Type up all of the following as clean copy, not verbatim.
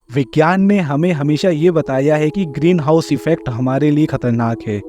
विज्ञान ने हमें हमेशा ये बताया है कि ग्रीन हाउस इफेक्ट हमारे लिए खतरनाक है,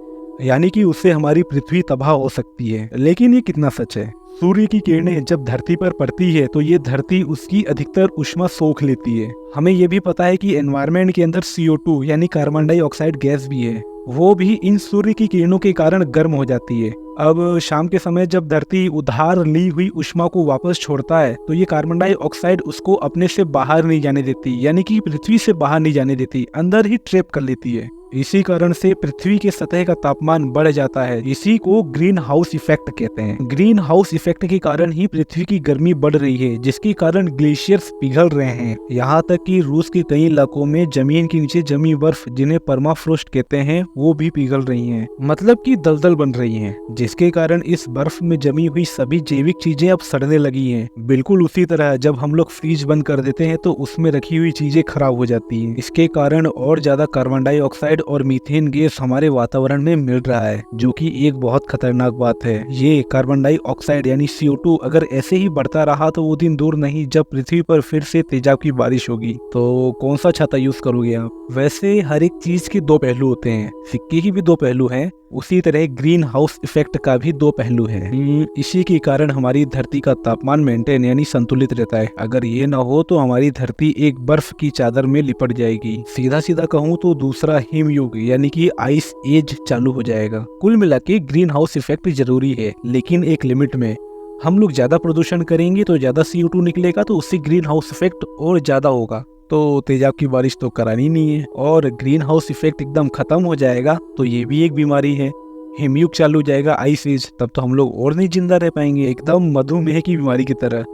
यानी कि उससे हमारी पृथ्वी तबाह हो सकती है। लेकिन ये कितना सच है? सूर्य की किरणें जब धरती पर पड़ती है तो ये धरती उसकी अधिकतर ऊष्मा सोख लेती है। हमें ये भी पता है कि एनवायरनमेंट के अंदर CO2 यानी कार्बन डाइऑक्साइड गैस भी है, वो भी इन सूर्य की किरणों के कारण गर्म हो जाती है। अब शाम के समय जब धरती उधार ली हुई ऊष्मा को वापस छोड़ता है तो ये कार्बन डाइऑक्साइड उसको अपने से बाहर नहीं जाने देती, यानी कि पृथ्वी से बाहर नहीं जाने देती, अंदर ही ट्रैप कर लेती है। इसी कारण से पृथ्वी के सतह का तापमान बढ़ जाता है। इसी को ग्रीन हाउस इफेक्ट कहते हैं। ग्रीन हाउस इफेक्ट के कारण ही पृथ्वी की गर्मी बढ़ रही है, जिसके कारण ग्लेशियर्स पिघल रहे हैं। यहाँ तक कि रूस के कई इलाकों में जमीन के नीचे जमी बर्फ, जिन्हें परमाफ्रोस्ट कहते हैं, वो भी पिघल रही हैं, मतलब कि दलदल बन रही हैं, जिसके कारण इस बर्फ में जमी हुई सभी जैविक चीजें अब सड़ने लगी हैं। बिल्कुल उसी तरह जब हम लोग फ्रीज बंद कर देते हैं तो उसमें रखी हुई चीजें खराब हो जाती हैं। इसके कारण और ज्यादा कार्बन डाइऑक्साइड और मीथेन गैस हमारे वातावरण में मिल रहा है, जो कि एक बहुत खतरनाक बात है। ये कार्बन डाइऑक्साइड यानी CO2 अगर ऐसे ही बढ़ता रहा तो वो दिन दूर नहीं जब पृथ्वी पर फिर से तेजाब की बारिश होगी। तो कौन सा छाता यूज करोगे आप? वैसे हर एक चीज के दो पहलू होते हैं, सिक्के की भी दो पहलू हैं, उसी तरह ग्रीन हाउस इफेक्ट का भी दो पहलू है। इसी के कारण हमारी धरती का तापमान मेंटेन यानी संतुलित रहता है। अगर ये ना हो तो हमारी धरती एक बर्फ की चादर में लिपट जाएगी। सीधा सीधा कहूँ तो दूसरा हिमयुग यानी कि आइस एज चालू हो जाएगा। कुल मिला के ग्रीन हाउस इफेक्ट जरूरी है, लेकिन एक लिमिट में। हम लोग ज्यादा प्रदूषण करेंगे तो ज्यादा CO2 निकलेगा, तो उससे ग्रीन हाउस इफेक्ट और ज्यादा होगा। तो तेजाब की बारिश तो करानी नहीं है। और ग्रीन हाउस इफेक्ट एकदम खत्म हो जाएगा तो ये भी एक बीमारी है। हिमयुग चालू हो जाएगा, आइस एज, तब तो हम लोग और नहीं जिंदा रह पाएंगे, एकदम मधुमेह की बीमारी की तरह।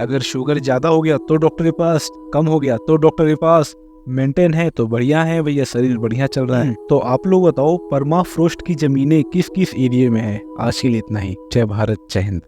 अगर शुगर ज्यादा हो गया तो डॉक्टर के पास, कम हो गया तो डॉक्टर के पास, मेंटेन है तो बढ़िया है भैया, शरीर बढ़िया चल रहा है। तो आप लोग बताओ, परमाफ्रोस्ट की जमीनें किस किस एरिया में है? आज के लिए इतना ही। जय भारत, जय हिंद।